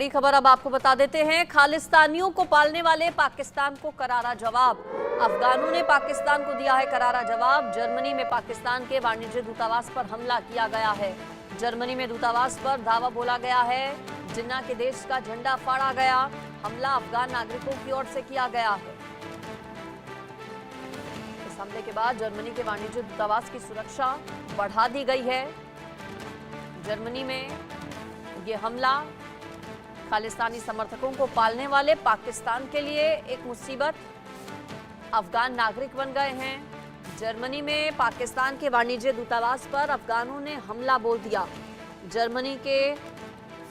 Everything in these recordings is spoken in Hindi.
बड़ी खबर अब आपको बता देते हैं। खालिस्तानियों को पालने वाले पाकिस्तान को करारा जवाब। अफगानों ने पाकिस्तान को दिया है करारा जवाब। जर्मनी में पाकिस्तान के वाणिज्य दूतावास पर हमला किया गया है। जर्मनी में दूतावास पर धावा बोला गया है। जिन्ना के देश का झंडा फाड़ा गया। हमला अफगान नागरिकों की ओर से किया गया है। इस हमले के बाद जर्मनी के वाणिज्य दूतावास की सुरक्षा बढ़ा दी गई है। जर्मनी में यह हमला खालिस्तानी समर्थकों को पालने वाले पाकिस्तान के लिए एक मुसीबत। अफगान नागरिक बन गए हैं। जर्मनी में पाकिस्तान के वाणिज्य दूतावास पर अफगानों ने हमला बोल दिया। जर्मनी के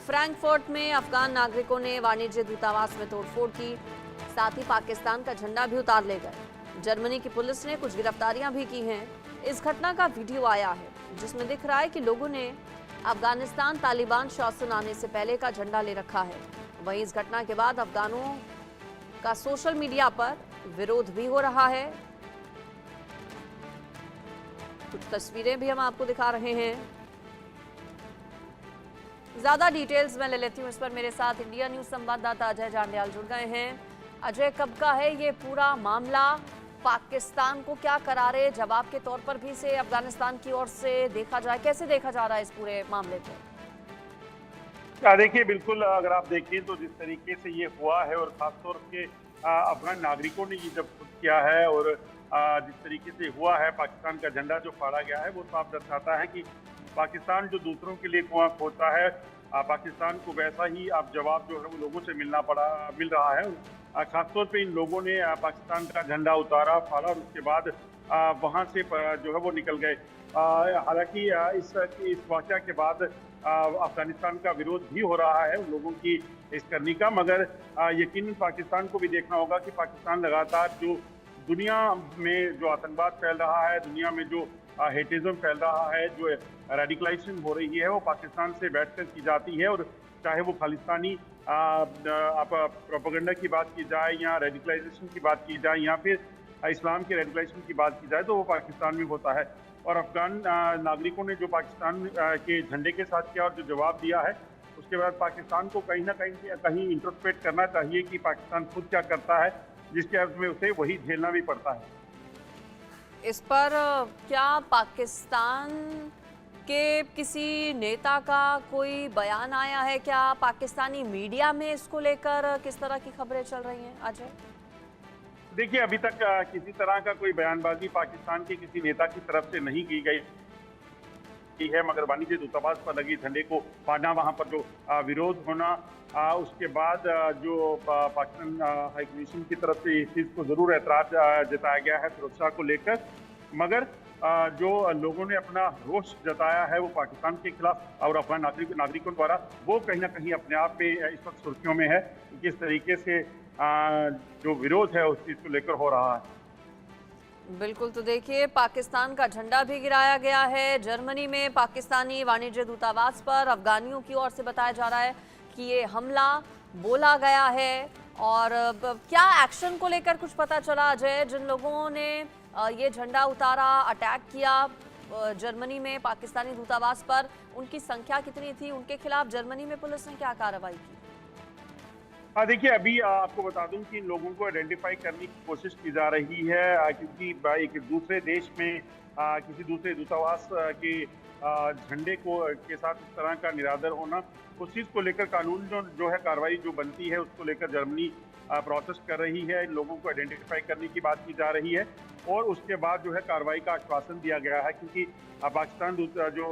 फ्रैंकफर्ट में अफगान नागरिकों ने वाणिज्य दूतावास में तोड़फोड़ की, साथ ही पाकिस्तान का झंडा भी उतार ले गए। जर्मनी की पुलिस ने कुछ गिरफ्तारियां भी की हैं। इस घटना का वीडियो आया है जिसमें दिख रहा है कि लोगों ने अफगानिस्तान तालिबान शासन आने से पहले का झंडा ले रखा है। वहीं इस घटना के बाद अफगानों का सोशल मीडिया पर विरोध भी हो रहा है। कुछ तस्वीरें भी हम आपको दिखा रहे हैं। ज्यादा डिटेल्स मैं ले लेती हूँ इस पर। मेरे साथ इंडिया न्यूज संवाददाता अजय जांडियाल जुड़ गए हैं। अजय, कब का है ये पूरा मामला? पाकिस्तान को क्या करारे जवाब के तौर पर भी से अफगानिस्तान की ओर से देखा जाए, कैसे देखा जा रहा है इस पूरे मामले को? देखिए, बिल्कुल अगर आप देखें तो जिस तरीके से ये हुआ है और खासतौर से अफगान नागरिकों ने ये जब खुद किया है और जिस तरीके से हुआ है, पाकिस्तान का झंडा जो फाड़ा गया है, वो साफ दर्शाता है कि पाकिस्तान जो दूसरों के लिए कुआं खोदता है, पाकिस्तान को वैसा ही अब जवाब जो है वो लोगों से मिल रहा है। खासतौर पे इन लोगों ने पाकिस्तान का झंडा उतारा, फाड़ा और उसके बाद वहाँ से जो है वो निकल गए। हालांकि इस वाक़या के बाद अफगानिस्तान का विरोध भी हो रहा है उन लोगों की इस करने का, मगर यकीनन पाकिस्तान को भी देखना होगा कि पाकिस्तान लगातार जो दुनिया में जो आतंकवाद फैल रहा है, दुनिया में जो हेटिज्म फैल रहा है, जो रेडिकलाइजेशन हो रही है, वो पाकिस्तान से बैठकर की जाती है। और चाहे वो खालिस्तानी आप प्रोपेगेंडा की बात की जाए या रेडिकलाइजेशन की बात की जाए या फिर इस्लाम के रेडिकलाइजेशन की बात की जाए, तो वो पाकिस्तान में होता है। और अफगान नागरिकों ने जो पाकिस्तान के झंडे के साथ किया और जो जवाब दिया है, उसके बाद पाकिस्तान को कहीं ना कहीं इंट्रोस्पेक्ट करना चाहिए कि पाकिस्तान खुद क्या करता है, जिसके अर्थ में उसे वही झेलना भी पड़ता है। इस पर क्या पाकिस्तान के किसी नेता का कोई बयान आया है? क्या पाकिस्तानी मीडिया में इसको लेकर किस तरह की खबरें चल रही हैं अजय? देखिए, अभी तक किसी तरह का कोई बयानबाजी पाकिस्तान के किसी नेता की तरफ से नहीं की गई है, मगर वाणिज्य दूतावास पर लगी झंडे को फाड़ना, वहां पर जो विरोध होना, उसके बाद जो पाकिस्तान हाई कमीशन की तरफ से इस चीज़ को जरूर ऐतराज जताया गया है सुरक्षा को लेकर, मगर जो लोगों ने अपना रोष जताया है वो पाकिस्तान के खिलाफ और अफगान नागरिकों द्वारा, वो कहीं ना कहीं अपने आप में इस वक्त सुर्खियों में है। किस तरीके से जो विरोध है उस चीज़ को लेकर हो रहा है। बिल्कुल, तो देखिए, पाकिस्तान का झंडा भी गिराया गया है। जर्मनी में पाकिस्तानी वाणिज्य दूतावास पर अफगानियों की ओर से बताया जा रहा है कि ये हमला बोला गया है। और क्या एक्शन को लेकर कुछ पता चला अजय? जिन लोगों ने ये झंडा उतारा, अटैक किया जर्मनी में पाकिस्तानी दूतावास पर, उनकी संख्या कितनी थी? उनके खिलाफ जर्मनी में पुलिस ने क्या कार्रवाई की? देखिए, अभी आपको बता दूं कि इन लोगों को आइडेंटिफाई करने की कोशिश की जा रही है, क्योंकि एक दूसरे देश में किसी दूसरे दूतावास के झंडे के साथ इस तरह का निरादर होना, उस चीज़ को लेकर कानून जो है कार्रवाई जो बनती है उसको लेकर जर्मनी प्रोसेस कर रही है। इन लोगों को आइडेंटिफाई करने की बात की जा रही है और उसके बाद जो है कार्रवाई का आश्वासन दिया गया है, क्योंकि पाकिस्तान जो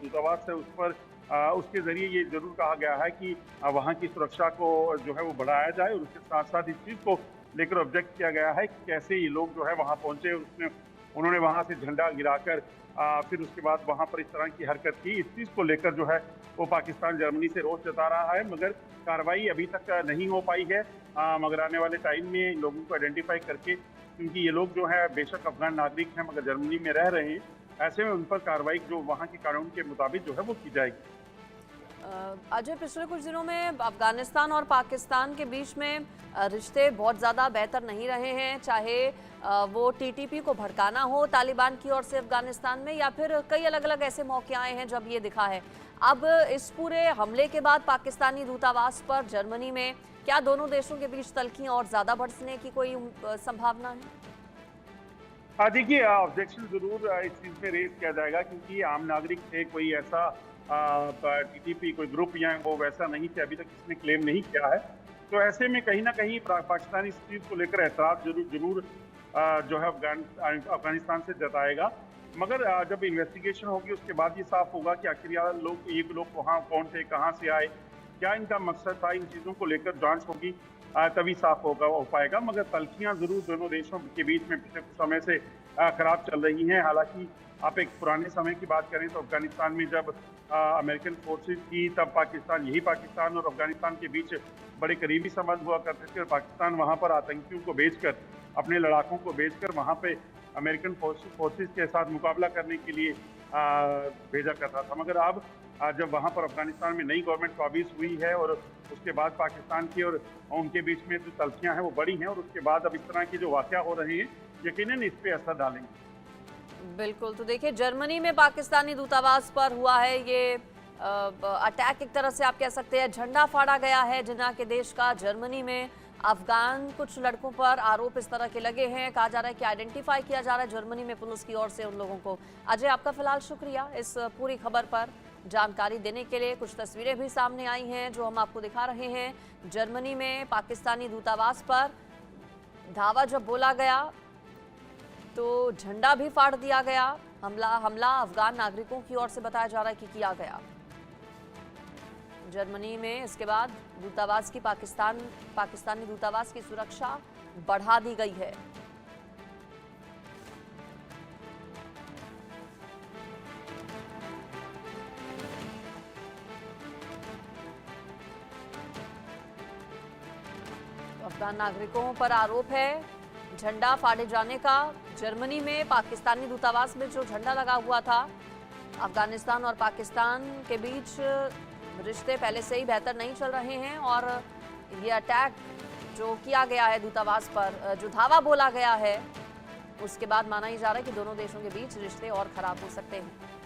दूतावास है उस पर उसके जरिए ये जरूर कहा गया है कि वहाँ की सुरक्षा को जो है वो बढ़ाया जाए, और उसके साथ साथ इस चीज़ को लेकर ऑब्जेक्ट किया गया है कि कैसे ये लोग जो है वहाँ पहुँचे, उन्होंने वहाँ से झंडा गिराकर फिर उसके बाद वहाँ पर इस तरह की हरकत की। इस चीज़ को लेकर जो है वो पाकिस्तान जर्मनी से रोष जता रहा है, मगर कार्रवाई अभी तक नहीं हो पाई है। मगर आने वाले टाइम में इन लोगों को आइडेंटिफाई करके, क्योंकि ये लोग जो है बेशक अफगान नागरिक हैं मगर जर्मनी में रह रहे हैं, ऐसे में उन पर कार्रवाई जो वहाँ के कानून के मुताबिक जो है वो की जाएगी। अजय, पिछले कुछ दिनों में अफगानिस्तान और पाकिस्तान के बीच में रिश्ते बहुत ज़्यादा बेहतर नहीं रहे हैं, चाहे वो टीटीपी को भड़काना हो तालिबान की ओर से अफगानिस्तान में, या फिर कई अलग अलग ऐसे मौके आए हैं जब ये दिखा है। अब इस पूरे हमले के बाद पाकिस्तानी दूतावास पर जर्मनी में क्या दोनों देशों के बीच तल्खियां और ज्यादा बढ़ने की कोई संभावना है? हाँ, देखिए ऑब्जेक्शन जरूर इस चीज में रेज किया जाएगा, क्योंकि आम नागरिक थे, कोई ऐसा टीटीपी कोई ग्रुप या वो वैसा नहीं थे, अभी तक किसी ने क्लेम नहीं किया है। तो ऐसे में कहीं ना कहीं पाकिस्तान इस चीज को लेकर एतराज जरूर जरूर जो है अफगानिस्तान से जताएगा। मगर जब इन्वेस्टिगेशन होगी उसके बाद ये साफ होगा कि आखिर ये लोग वहाँ कौन थे, कहाँ से आए, क्या इनका मकसद था। इन चीज़ों को लेकर जांच होगी, तभी साफ हो पाएगा। मगर तल्खियां जरूर दोनों देशों के बीच में पिछले कुछ समय से खराब चल रही हैं। हालांकि आप एक पुराने समय की बात करें तो अफगानिस्तान में जब अमेरिकन फोर्सेस थी, तब पाकिस्तान और अफगानिस्तान के बीच बड़े करीबी संबंध हुआ करते थे, और पाकिस्तान वहां पर आतंकियों को भेजकर, अपने लड़ाकों को भेजकर वहां पे अमेरिकन फोर्सेस के साथ मुकाबला करने के लिए भेजा करता था। मगर अब जब वहां पर अफगानिस्तान में नई गवर्नमेंट काबिज हुई है और उसके बाद पाकिस्तान की और उनके बीच में जो तल्खियां हैं वो बड़ी हैं, और उसके बाद अब इस तरह के जो वाक़या हो रहे हैं यकीनन इस पे असर डालेंगे। बिल्कुल, तो देखिए जर्मनी में पाकिस्तानी दूतावास पर हुआ है ये अटैक, एक तरह से आप कह सकते हैं झंडा फाड़ा गया है जिन्ना के देश का। जर्मनी में अफगान कुछ लड़कों पर आरोप इस तरह के लगे हैं, कहा जा रहा है कि आइडेंटिफाई किया जा रहा है जर्मनी में पुलिस की ओर से उन लोगों को। अजय, आपका फिलहाल शुक्रिया इस पूरी खबर पर जानकारी देने के लिए। कुछ तस्वीरें भी सामने आई हैं जो हम आपको दिखा रहे हैं। जर्मनी में पाकिस्तानी दूतावास पर धावा जब बोला गया तो झंडा भी फाड़ दिया गया। हमला अफगान नागरिकों की ओर से बताया जा रहा है कि किया गया जर्मनी में। इसके बाद दूतावास की पाकिस्तानी दूतावास की सुरक्षा बढ़ा दी गई है। अफगान नागरिकों पर आरोप है झंडा फाड़े जाने का। जर्मनी में पाकिस्तानी दूतावास में जो झंडा लगा हुआ था, अफगानिस्तान और पाकिस्तान के बीच रिश्ते पहले से ही बेहतर नहीं चल रहे हैं, और ये अटैक जो किया गया है दूतावास पर, जो धावा बोला गया है, उसके बाद माना ही जा रहा है कि दोनों देशों के बीच रिश्ते और खराब हो सकते हैं।